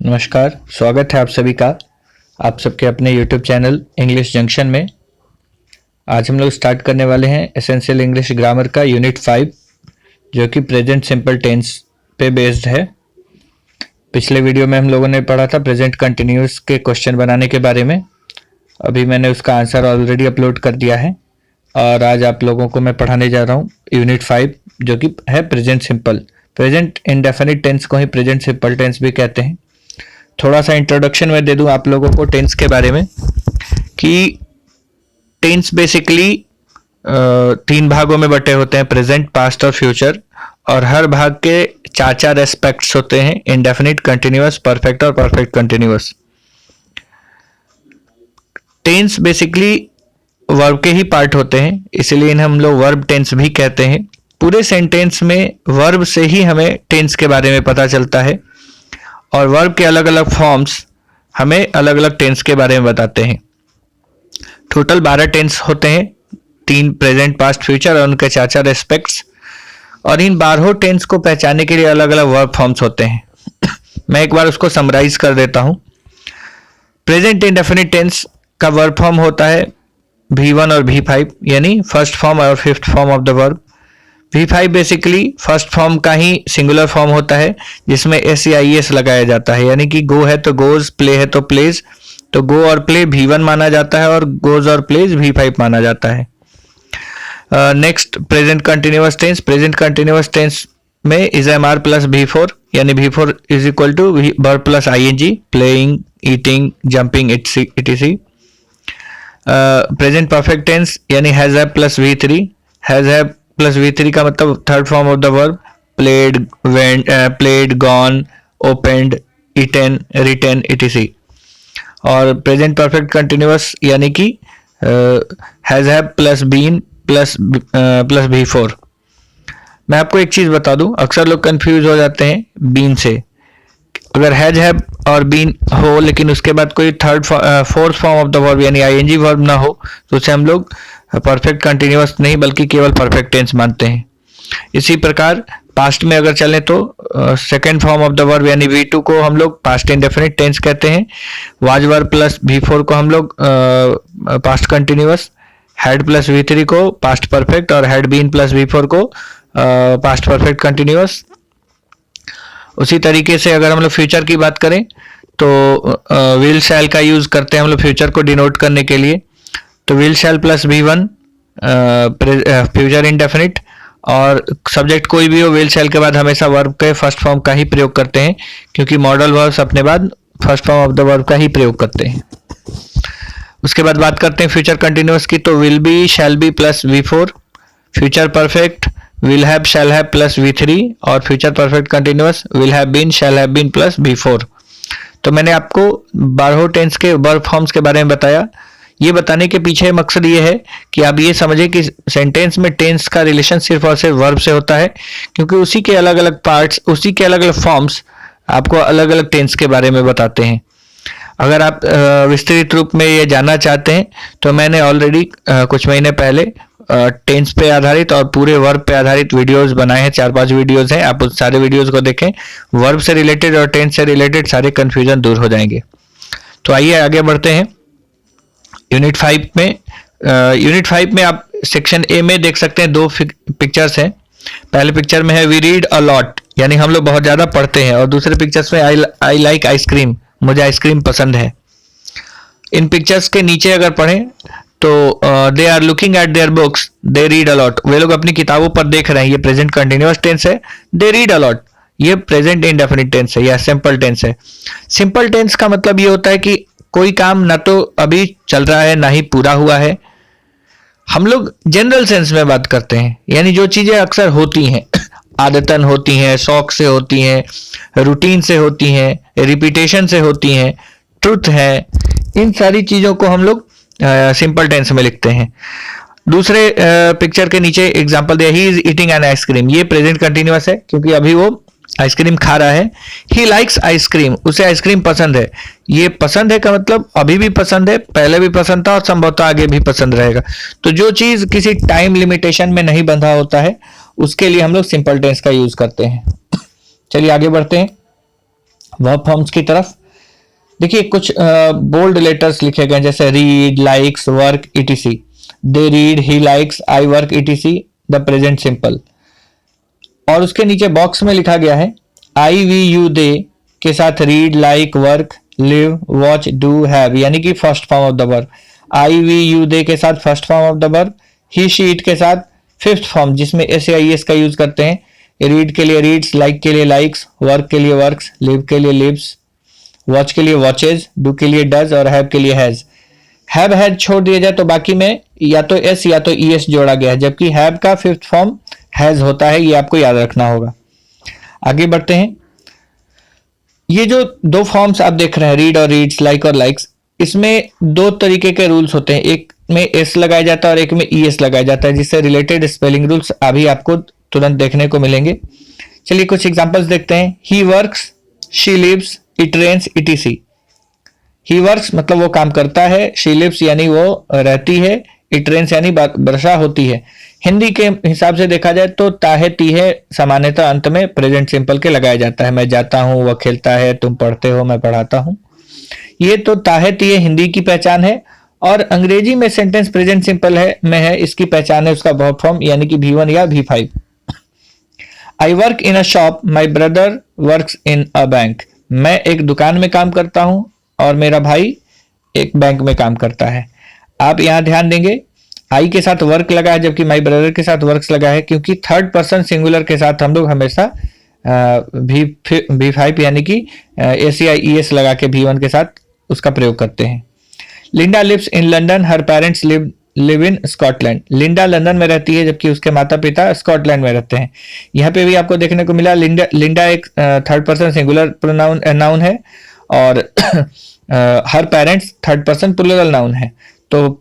नमस्कार, स्वागत है आप सभी का आप सबके अपने YouTube चैनल इंग्लिश जंक्शन में। आज हम लोग स्टार्ट करने वाले हैं एसेंशियल इंग्लिश ग्रामर का यूनिट 5 जो कि प्रेजेंट सिंपल टेंस पे बेस्ड है। पिछले वीडियो में हम लोगों ने पढ़ा था प्रेजेंट कंटिन्यूअस के क्वेश्चन बनाने के बारे में। अभी मैंने उसका आंसर ऑलरेडी अपलोड कर दिया है और आज आप लोगों को मैं पढ़ाने जा रहा हूँ यूनिट 5 जो कि है present simple. Present indefinite tense को ही प्रेजेंट सिंपल टेंस भी कहते हैं। थोड़ा सा इंट्रोडक्शन मैं दे दूं आप लोगों को टेंस के बारे में कि टेंस बेसिकली 3 भागों में बटे होते हैं, प्रेजेंट, पास्ट और फ्यूचर, और हर भाग के 4 एस्पेक्ट्स होते हैं, इंडेफिनिट, कंटिन्यूअस, परफेक्ट और perfect continuous. Tense basically verb के ही पार्ट होते हैं, इसलिए इन्हें हम लोग वर्ब टेंस भी कहते हैं। पूरे सेंटेंस में वर्ब से ही हमें टेंस के बारे में पता चलता है और वर्ब के अलग अलग फॉर्म्स हमें अलग अलग टेंस के बारे में बताते हैं। टोटल 12 टेंस होते हैं, 3 प्रेजेंट, पास्ट, फ्यूचर और उनके 4 एस्पेक्ट्स, और इन 12 टेंस को पहचानने के लिए अलग अलग वर्ब फॉर्म्स होते हैं। मैं एक बार उसको समराइज कर देता हूं। प्रेजेंट इंडेफिनिट टेंस का वर्ब फॉर्म होता है V1 और V5, यानी फर्स्ट फॉर्म और fifth form of the verb. V5 basically first form का ही सिंगुलर फॉर्म होता है जिसमें S या IS लगाया जाता है, यानी कि गो है तो गोज, प्ले है तो प्लेज। तो गो और प्ले V1 माना जाता है और गोज और प्लेज V5 माना जाता है। Next present continuous tense. Present continuous tense में इज MR प्लस V4, यानी V4 is equal to verb plus ING, playing, eating, jumping, etc। Present perfect tense यानी has have plus V3। Has have plus V3 का मतलब third form of the verb, played, went, played, gone, opened, eaten, written, etc। और present perfect continuous यानी कि has have plus been plus V4। मैं आपको एक चीज बता दूं, अक्सर लोग कंफ्यूज हो जाते हैं बीन से। अगर हैज हैव और बीन हो लेकिन उसके बाद कोई fourth form of the verb यानी ING वर्ब ना हो तो उसे हम लोग परफेक्ट कंटिन्यूअस नहीं बल्कि केवल परफेक्ट टेंस मानते हैं। इसी प्रकार पास्ट में अगर चलें तो second form of the verb यानी V2 को हम लोग पास्ट इंडेफिनिट टेंस कहते हैं। वाज वर्ब प्लस V4 को हम लोग past continuous, had plus V3 को पास्ट परफेक्ट और हैड बीन प्लस V4 को पास्ट परफेक्ट कंटिन्यूअस। उसी तरीके से अगर हम लोग फ्यूचर की बात करें तो विल शैल का यूज करते हैं हम लोग फ्यूचर को डिनोट करने के लिए। तो will shell plus V1 future indefinite, और सब्जेक्ट कोई भी हो विल शैल के बाद हमेशा वर्ब के फर्स्ट फॉर्म का ही प्रयोग करते हैं क्योंकि मॉडल वर्ब्स अपने बाद first form of the verb का ही प्रयोग करते हैं। उसके बाद बात करते हैं फ्यूचर कंटिन्यूअस की, तो will be, shall be plus V4, future perfect will have, shall have plus V3, और future perfect continuous will have been, shall have been plus V4। तो मैंने आपको 12 टेंस के वर्ब फॉर्म्स के बारे में बताया। ये बताने के पीछे मकसद ये है कि आप ये समझें कि सेंटेंस में टेंस का रिलेशन सिर्फ और सिर्फ वर्ब से होता है, क्योंकि उसी के अलग अलग पार्ट्स, उसी के अलग अलग फॉर्म्स आपको अलग अलग टेंस के बारे में बताते हैं। अगर आप विस्तृत रूप में ये जानना चाहते हैं तो मैंने ऑलरेडी कुछ महीने पहले टेंस पे आधारित और पूरे वर्ब पे आधारित वीडियोस बनाए हैं। 4-5 वीडियोस हैं, आप उस सारे वीडियोस को देखें। वर्ब से रिलेटेड और टेंस से रिलेटेड सारे कंफ्यूजन दूर हो जाएंगे। तो आइए आगे बढ़ते हैं यूनिट 5 में। यूनिट 5 में आप सेक्शन ए में देख सकते हैं 2 पिक्चर्स हैं। पहले पिक्चर में है वी रीड अ लॉट, यानी हम लोग बहुत ज्यादा पढ़ते हैं, और दूसरे पिक्चर्स में आई लाइक आइसक्रीम, मुझे आइसक्रीम पसंद है। इन पिक्चर्स के नीचे अगर पढ़ें तो they are looking at their books, they read a lot, वे लोग अपनी किताबों पर देख रहे हैं। ये प्रेजेंट कंटिन्यूअस टेंस है। दे रीड अ लॉट ये प्रेजेंट इंडेफिनिट टेंस है या सिंपल टेंस है। सिंपल टेंस का मतलब ये होता है कि कोई काम ना तो अभी चल रहा है ना ही पूरा हुआ है। हम लोग जनरल सेंस में बात करते हैं, यानी जो चीजें अक्सर होती हैं, आदतन होती हैं, शौक से होती हैं, रूटीन से होती हैं, रिपीटेशन से होती हैं, ट्रुथ है, इन सारी चीजों को हम लोग सिंपल टेंस में लिखते हैं। दूसरे पिक्चर के नीचे एग्जांपल दिया, he is eating an ice cream, ये प्रेजेंट कंटिन्यूअस है क्योंकि अभी वो आइसक्रीम खा रहा है। ही लाइक्स आइसक्रीम, उसे आइसक्रीम पसंद है। ये पसंद है का मतलब अभी भी पसंद है, पहले भी पसंद था और संभवतः आगे भी पसंद रहेगा। तो जो चीज किसी टाइम लिमिटेशन में नहीं बंधा होता है उसके लिए हम लोग सिंपल टेंस का यूज करते हैं। चलिए आगे बढ़ते हैं। वर्ब फॉर्म्स की तरफ। देखिए कुछ बोल्ड लेटर्स लिखे गए जैसे read, likes, work, etc। They read, he likes, I work, etc। The present simple. और उसके नीचे बॉक्स में लिखा गया है आई, वी, यू, दे के साथ read, like, work, live, watch, do, have, यानी कि first form of the verb. I, we, you, they के साथ first form of the verb. He, she, it के साथ फिफ्थ फॉर्म जिसमें एस या ई एस का यूज करते हैं। रीड के लिए रीड्स, लाइक के लिए लाइक्स, वर्क के लिए वर्क्स, लिव के लिए लिव्स, वॉच के लिए वॉचेज, डू के लिए डज और हैव के लिए हैज। हैव हैज छोड़ दिया जाए तो बाकी में या तो एस या तो ई एस जोड़ा गया है, जबकि हैव का फिफ्थ फॉर्म हैज होता है, ये आपको याद रखना होगा। आगे बढ़ते हैं। ये जो दो फॉर्म्स आप देख रहे हैं, रीड और रीड्स, लाइक और लाइक्स, इसमें दो तरीके के रूल्स होते हैं, एक में एस लगाया जाता है और एक में ई एस लगाया जाता है, जिससे रिलेटेड स्पेलिंग रूल्स अभी आपको तुरंत देखने को मिलेंगे। चलिए कुछ एग्जांपल्स देखते हैं। He works, she lives, it rains, etc। He works मतलब वो काम करता है, शी लिव्स यानी वो रहती है, इट रेन्स यानी वर्षा होती है। हिंदी के हिसाब से देखा जाए तो ताहे तीहे सामान्यतः अंत में प्रेजेंट सिंपल के लगाया जाता है। मैं जाता हूँ, वह खेलता है, तुम पढ़ते हो, मैं पढ़ाता हूँ। ये तो ताहे तीहे हिंदी की पहचान है। और अंग्रेजी में सेंटेंस प्रेजेंट सिंपल है इसकी पहचान है उसका वर्ब फॉर्म यानी कि V1 या V5। I work in a shop, my brother works in a bank. मैं एक दुकान में काम करता हूं और मेरा भाई एक बैंक में काम करता है। आप यहां ध्यान देंगे आई के साथ वर्क लगा है जबकि माई ब्रदर के साथ वर्क्स लगा है, क्योंकि थर्ड पर्सन सिंगुलर के साथ हम लोग हमेशा V5 यानी कि एस या ई एस लगा के V1 के साथ उसका प्रयोग करते हैं। Linda lives in London, her parents live in Scotland. Linda London में रहती है जबकि उसके माता पिता स्कॉटलैंड में रहते हैं। यहाँ पे भी आपको देखने को मिला लिंडा एक थर्ड पर्सन सिंगुलर नाउन है और हर parents third person plural noun है। तो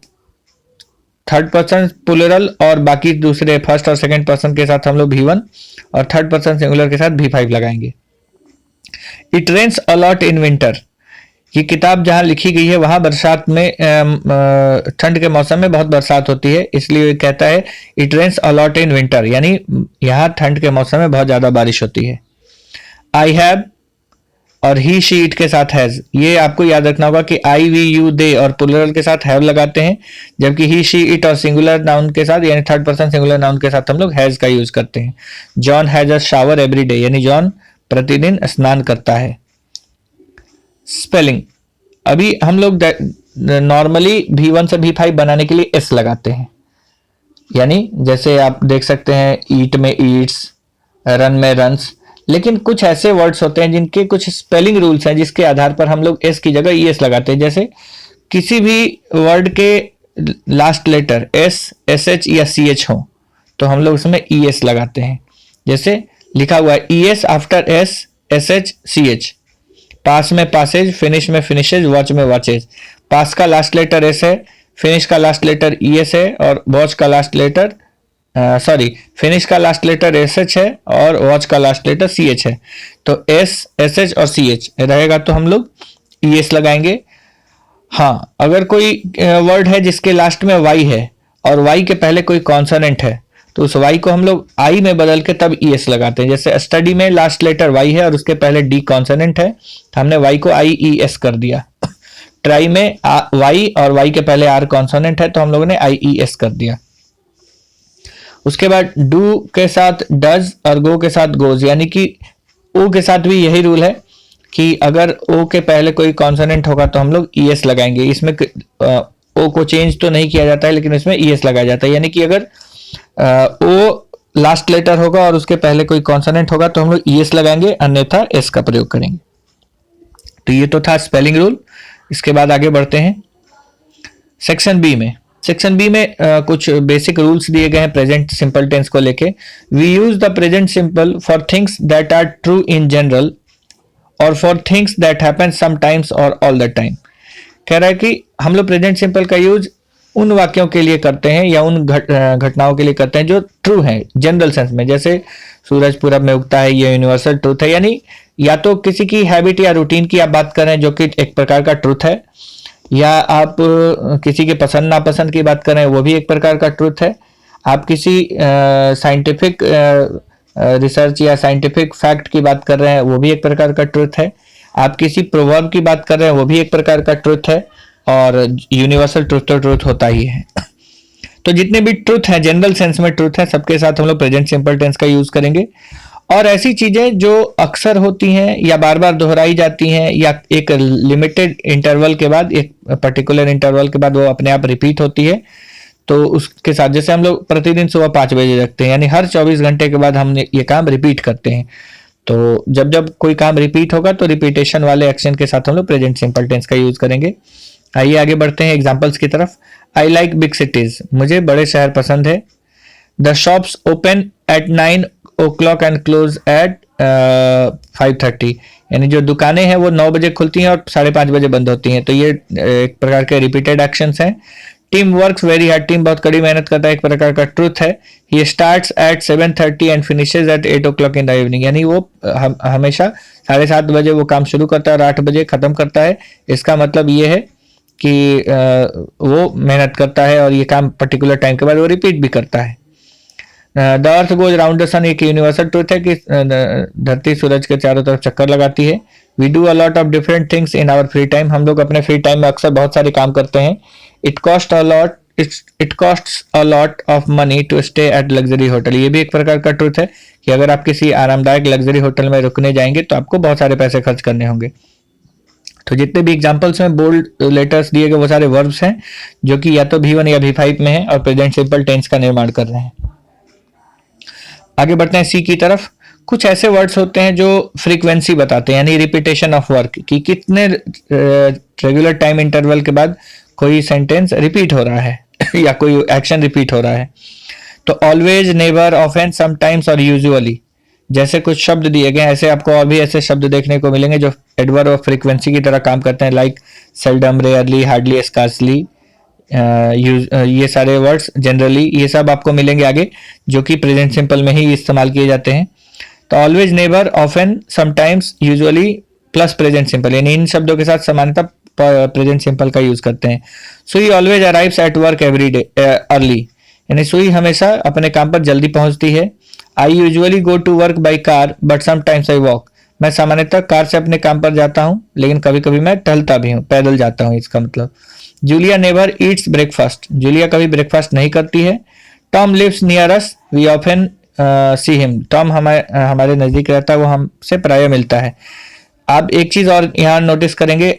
थर्ड पर्सन प्लूरल और बाकी दूसरे फर्स्ट और सेकंड पर्सन के साथ हम लोग V1 और थर्ड पर्सन सिंगुलर के साथ V5 लगाएंगे। It rains a lot in winter. ये किताब जहां लिखी गई है वहां बरसात में ठंड के मौसम में बहुत बरसात होती है, इसलिए कहता है it rains a lot in winter, यानी यहाँ ठंड के मौसम में बहुत ज्यादा बारिश होती है। आई हैव और ही, शी, इट के साथ हैज, ये आपको याद रखना होगा कि आई, वी, यू, दे और प्लूरल के साथ हैव लगाते हैं, जबकि ही, शी, इट और सिंगुलर नाउन के साथ यानी थर्ड पर्सन सिंगुलर नाउन के साथ हम लोग हैज का यूज करते हैं। John has a shower every day, यानी जॉन प्रतिदिन स्नान करता है। स्पेलिंग, अभी हम लोग नॉर्मली V1 से V5 बनाने के लिए एस लगाते हैं, यानी जैसे आप देख सकते हैं ईट में ईट्स, रन में रन्स, लेकिन कुछ ऐसे वर्ड्स होते हैं जिनके कुछ स्पेलिंग रूल्स हैं जिसके आधार पर हम लोग एस की जगह ई एस लगाते हैं। जैसे किसी भी वर्ड के last letter s, S h या सी एच हो तो हम लोग उसमें ई एस लगाते हैं। जैसे लिखा हुआ है E S after S, S H, C H. Pass में पासेज, फिनिश में फिनिशेज, वॉच में वॉचेज। पास का लास्ट लेटर एस है, फिनिश का लास्ट लेटर ई एस है और वॉच का लास्ट लेटर फिनिश का लास्ट लेटर एस एच है और वॉच का लास्ट लेटर सी एच है। तो एस, एस एच और सी एच रहेगा तो हम लोग ई एस लगाएंगे। हाँ, अगर कोई वर्ड है जिसके लास्ट में वाई है और वाई के पहले कोई कॉन्सोनेंट है तो उस वाई को हम लोग आई में बदल के तब ई एस लगाते हैं। जैसे स्टडी में लास्ट लेटर वाई है और उसके पहले डी कॉन्सोनेंट है तो हमने वाई को आई ई एस कर दिया। ट्राई में वाई और वाई के पहले आर कॉन्सोनेंट है तो हम लोगों ने आई ई एस कर दिया। उसके बाद डू के साथ डज और गो के साथ गोज, यानी कि ओ के साथ भी यही रूल है कि अगर ओ के पहले कोई कॉन्सोनेंट होगा तो हम लोग ई एस लगाएंगे। इसमें ओ को चेंज तो नहीं किया जाता है लेकिन इसमें ई एस लगाया जाता है, यानी कि अगर ओ लास्ट लेटर होगा और उसके पहले कोई कॉन्सोनेंट होगा तो हम लोग ई एस लगाएंगे, अन्यथा एस का प्रयोग करेंगे। तो ये तो था स्पेलिंग रूल। इसके बाद आगे बढ़ते हैं सेक्शन बी में। सेक्शन बी में कुछ बेसिक रूल्स दिए गए हैं प्रेजेंट सिंपल टेंस को लेके। We use the present simple for things that are true in general और for things that happen sometimes और ऑल द टाइम। कह रहा है कि हम लोग प्रेजेंट सिंपल का यूज उन वाक्यों के लिए करते हैं या उन घटनाओं के लिए करते हैं जो ट्रू हैं जनरल सेंस में। जैसे सूरज पूरब में उगता है, ये यूनिवर्सल ट्रूथ है, यानी या तो किसी की हैबिट या रूटीन की आप बात कर रहे हैं जो कि एक प्रकार का ट्रूथ है, या आप किसी के पसंद नापसंद की बात कर रहे हैं वो भी एक प्रकार का ट्रूथ है। आप किसी साइंटिफिक रिसर्च या साइंटिफिक फैक्ट की बात कर रहे हैं वो भी एक प्रकार का ट्रूथ है। आप किसी प्रोवर्ब की बात कर रहे हैं, वो भी एक प्रकार का ट्रुथ है, और यूनिवर्सल ट्रुथ तो ट्रुथ होता ही है। तो जितने भी ट्रुथ हैं, जनरल सेंस में ट्रुथ है, सबके साथ हम लोग प्रेजेंट सिंपल टेंस का यूज करेंगे। और ऐसी चीजें जो अक्सर होती हैं या बार बार दोहराई जाती हैं या एक लिमिटेड इंटरवल के बाद, एक पर्टिकुलर इंटरवल के बाद वो अपने आप रिपीट होती है, तो उसके साथ जैसे हम लोग प्रतिदिन सुबह 5 बजे रखते हैं, यानी हर 24 घंटे के बाद हम ये काम रिपीट करते हैं। तो जब जब कोई काम रिपीट होगा तो रिपीटेशन वाले एक्शन के साथ हम लोग प्रेजेंट सिंपल टेंस का यूज करेंगे। आइए आगे बढ़ते हैं एग्जांपल्स की तरफ। आई लाइक बिग सिटीज, मुझे बड़े शहर पसंद है। The shops open at 9 o'clock and close eight 5:30, यानी जो दुकानें हैं वो 9 बजे खुलती हैं और 5:30 बजे बंद होती हैं। तो ये एक प्रकार के रिपीटेड एक्शंस हैं। Team works very hard, team बहुत कड़ी मेहनत करता है, एक प्रकार का ट्रुथ है। He starts at 7:30 and finishes at 8 o'clock in the evening, यानी वो हमेशा 7:30 बजे वो काम शुरू करता है और 8 बजे खत्म करता है। इसका मतलब ये है कि वो मेहनत करता है और ये काम पर्टिकुलर टाइम के बाद वो रिपीट भी करता है। The earth goes round the sun, एक यूनिवर्सल ट्रुथ है कि धरती सूरज के चारों तरफ चक्कर लगाती है। We do a lot of different things in our free time, हम लोग अपने फ्री टाइम में अक्सर बहुत सारे काम करते हैं। It cost a lot of money to stay at luxury hotel, ये भी एक प्रकार का ट्रुथ है कि अगर आप किसी आरामदायक लग्जरी होटल में रुकने जाएंगे तो आपको बहुत सारे पैसे खर्च करने होंगे। तो जितने भी एग्जांपल्स में बोल्ड लेटर्स दिए गए वो सारे वर्ब्स हैं जो कि या तो V1 या V5 में है और प्रेजेंट सिंपल टेंस का निर्माण कर रहे हैं। आगे बढ़ते हैं सी की तरफ। कुछ ऐसे वर्ड्स होते हैं जो फ्रीक्वेंसी बताते हैं, यानी रिपीटेशन ऑफ वर्क, कि कितने रेगुलर टाइम इंटरवल के बाद कोई सेंटेंस रिपीट हो रहा है या कोई एक्शन रिपीट हो रहा है। तो ऑलवेज, नेवर, ऑफेन, समटाइम्स और यूजुअली जैसे कुछ शब्द दिए गए, ऐसे आपको और भी ऐसे शब्द देखने को मिलेंगे जो एडवर्ब ऑफ फ्रीक्वेंसी की तरह काम करते हैं, like seldom, rarely, hardly, scarcely. ये सारे वर्ड्स जनरली, ये सब आपको मिलेंगे आगे, जो कि प्रेजेंट सिंपल में ही इस्तेमाल किए जाते हैं। तो always, never, often, sometimes, usually plus present simple, यानी इन शब्दों के साथ समानता प्रेजेंट सिंपल का यूज करते हैं। Sue always arrives at work every day early, यानी सुई हमेशा अपने काम पर जल्दी पहुंचती है। I usually go to work by car but sometimes I walk, मैं सामान्यतः कार से अपने काम पर जाता हूँ लेकिन कभी कभी मैं टहलता भी हूँ, पैदल जाता हूँ, इसका मतलब। Julia never eats breakfast, Julia कभी ब्रेकफास्ट नहीं करती है। Tom lives near us, we often see him, Tom हमारे नजदीक रहता है, वो हमसे प्रायः मिलता है। आप एक चीज और यहाँ नोटिस करेंगे,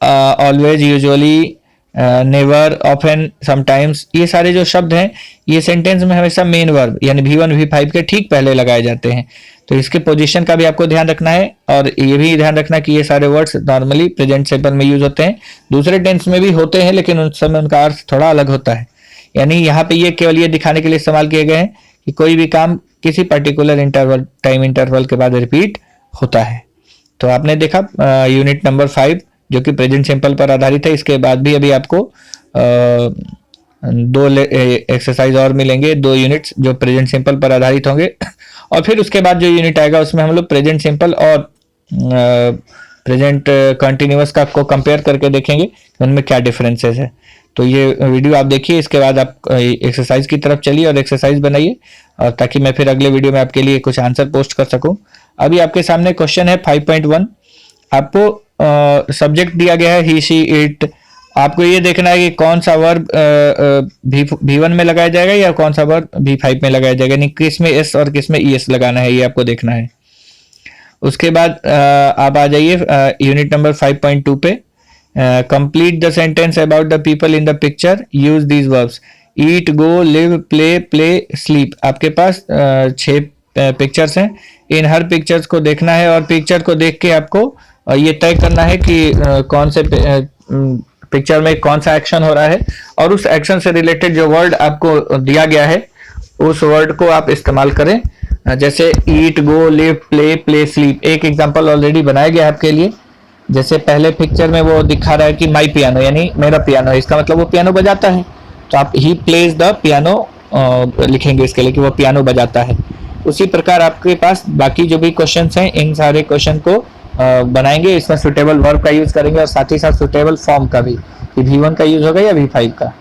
always, usually, never, often, sometimes, ये सारे जो शब्द हैं ये सेंटेंस में हमेशा मेन वर्ब यानी V1 V5 के ठीक पहले लगाए जाते हैं। तो इसके पोजीशन का भी आपको ध्यान रखना है और ये भी ध्यान रखना कि ये सारे वर्ड्स नॉर्मली प्रेजेंट सिंपल में यूज होते हैं, दूसरे टेंस में भी होते हैं लेकिन उस समय उनका अर्थ थोड़ा अलग होता है। यानी यहाँ पे ये केवल ये दिखाने के लिए इस्तेमाल किए गए हैं कि कोई भी काम किसी पर्टिकुलर टाइम इंटरवल के बाद रिपीट होता है। तो आपने देखा यूनिट नंबर 5 जो कि प्रेजेंट सिंपल पर आधारित है। इसके बाद भी अभी आपको 2 एक्सरसाइज और मिलेंगे, 2 यूनिट्स जो प्रेजेंट सिंपल पर आधारित होंगे और फिर उसके बाद जो यूनिट आएगा उसमें हम लोग प्रेजेंट सिंपल और प्रेजेंट कंटिन्यूअस का को कंपेयर करके देखेंगे कि उनमें क्या डिफरेंसेस है। तो ये वीडियो आप देखिए, इसके बाद आप एक्सरसाइज की तरफ चलिए और एक्सरसाइज बनाइए, और ताकि मैं फिर अगले वीडियो में आपके लिए कुछ आंसर पोस्ट कर सकूं। अभी आपके सामने क्वेश्चन है 5.1। आपको सब्जेक्ट दिया गया है ही, शी, इट। आपको ये देखना है कि कौन सा वर्ब V1 में लगाया जाएगा या कौन सा वर्ब V5 में लगाया जाएगा, यानी किस में S और किस में ES लगाना है, ये आपको देखना है। उसके बाद आप आ जाइए यूनिट नंबर 5.2 पे। Complete the sentence about the people in the picture, use these verbs, eat, go, live, play, play, sleep. आपके पास 6 पिक्चर्स हैं, इन हर पिक्चर्स को देखना है और पिक्चर को देख के आपको ये तय करना है कि कौन से पिक्चर में कौन सा एक्शन हो रहा है और उस एक्शन से रिलेटेड जो वर्ड आपको दिया गया है उस वर्ड को आप इस्तेमाल करें। जैसे ईट, गो, लिव, प्ले, प्ले, स्लीप। एक एग्जांपल ऑलरेडी बनाया गया है आपके लिए। जैसे पहले पिक्चर में वो दिखा रहा है कि माई पियानो, यानी मेरा पियानो है, इसका मतलब वो पियानो बजाता है, तो आप ही प्लेज द पियानो लिखेंगे इसके लिए कि वो पियानो बजाता है। उसी प्रकार आपके पास बाकी जो भी क्वेश्चंस हैं इन सारे क्वेश्चन को बनाएंगे, इसमें सुटेबल वर्ब का यूज करेंगे और साथ ही साथ सुटेबल फॉर्म का भी, कि V1 का यूज होगा या V5 का।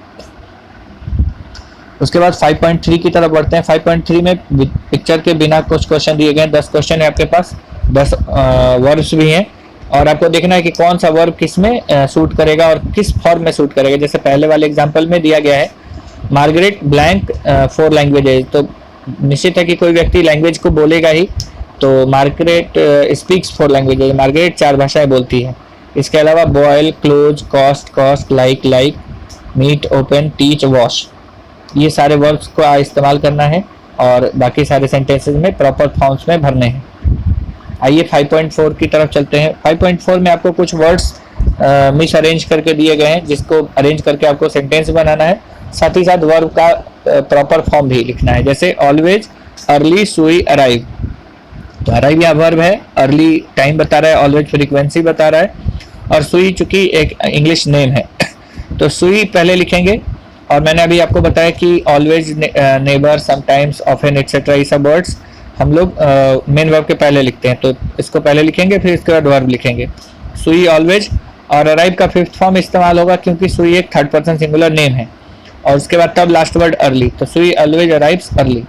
उसके बाद 5.3 की तरफ बढ़ते हैं। 5.3 में पिक्चर के बिना कुछ क्वेश्चन दिए गए हैं, 10 क्वेश्चन है आपके पास, 10 वर्ब्स भी हैं। और आपको देखना है कि कौन सा वर्ब किस में सूट करेगा और किस फॉर्म में सूट करेगा। जैसे पहले वाले एग्जांपल में दिया गया है मार्गरेट ब्लैंक 4 लैंग्वेजेज, तो निश्चित है कि कोई व्यक्ति लैंग्वेज को बोलेगा ही। तो मार्गरेट स्पीक्स 4 लैंग्वेजेज, मार्गरेट 4 भाषाएं बोलती है। इसके अलावा boil, close, cost, like, meet, open, teach, wash, ये सारे वर्ब्स को इस्तेमाल करना है और बाकी सारे सेंटेंसेस में प्रॉपर फॉर्म्स में भरने हैं। आइए 5.4 की तरफ चलते हैं। 5.4 में आपको कुछ वर्ड्स मिस अरेंज करके दिए गए हैं, जिसको अरेंज करके आपको सेंटेंस बनाना है, साथ ही साथ वर्ब का प्रॉपर फॉर्म भी लिखना है। जैसे ऑलवेज, अर्ली, सुई, अराइव। तो अराइव यहाँ वर्ब है, अर्ली टाइम बता रहा है, ऑलवेज फ्रीक्वेंसी बता रहा है, और सुई चूंकि एक इंग्लिश नेम है तो सुई पहले लिखेंगे। और मैंने अभी आपको बताया कि always, neighbour, sometimes, often, etcetera, ये सब वर्ड्स हम लोग मेन वर्ब के पहले लिखते हैं, तो इसको पहले लिखेंगे, फिर इसके बाद वर्ब लिखेंगे। सुई, ऑलवेज, और अराइव का 5th फॉर्म इस्तेमाल होगा क्योंकि सुई एक 3rd पर्सन सिंगुलर नेम है, और उसके बाद तब लास्ट वर्ड अर्ली, तो सुई ऑलवेज अराइव्स अर्ली।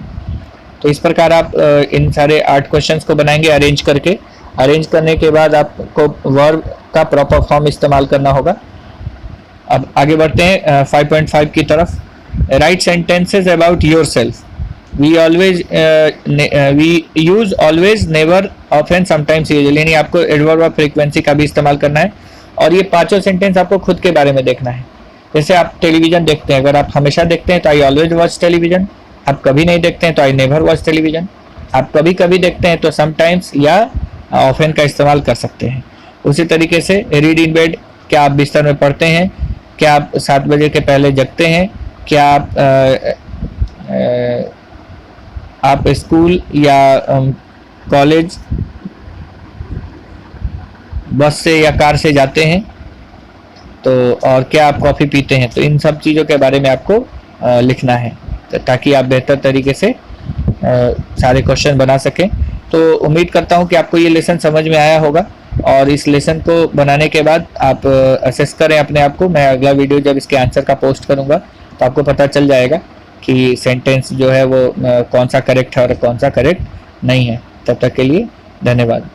तो इस प्रकार आप इन सारे 8 क्वेश्चंस को बनाएंगे अरेंज करके। अरेंज करने के बाद आपको वर्ब का प्रॉपर फॉर्म इस्तेमाल करना होगा। अब आगे बढ़ते हैं 5.5 की तरफ। Write sentences about yourself. We use always, never, often, sometimes, usually, यानी आपको एडवर्ब ऑफ फ्रीक्वेंसी का भी इस्तेमाल करना है। और ये पांचों सेंटेंस आपको खुद के बारे में देखना है। जैसे आप टेलीविजन देखते हैं, अगर आप हमेशा देखते हैं तो आई ऑलवेज वॉच टेलीविजन, आप कभी नहीं देखते हैं तो आई नेवर वॉच टेलीविजन, आप कभी कभी देखते हैं तो समटाइम्स या ऑफन का इस्तेमाल कर सकते हैं। उसी तरीके से रीड इन बेड, क्या आप बिस्तर में पढ़ते हैं, क्या आप 7 बजे के पहले जगते हैं, क्या आप स्कूल या कॉलेज बस से या कार से जाते हैं, तो और क्या आप कॉफ़ी पीते हैं। तो इन सब चीज़ों के बारे में आपको लिखना है ताकि आप बेहतर तरीके से सारे क्वेश्चन बना सकें। तो उम्मीद करता हूं कि आपको ये लेसन समझ में आया होगा, और इस लेसन को बनाने के बाद आप असेस करें अपने आप को। मैं अगला वीडियो जब इसके आंसर का पोस्ट करूंगा तो आपको पता चल जाएगा कि सेंटेंस जो है वो कौन सा करेक्ट है और कौन सा करेक्ट नहीं है। तब तक के लिए धन्यवाद।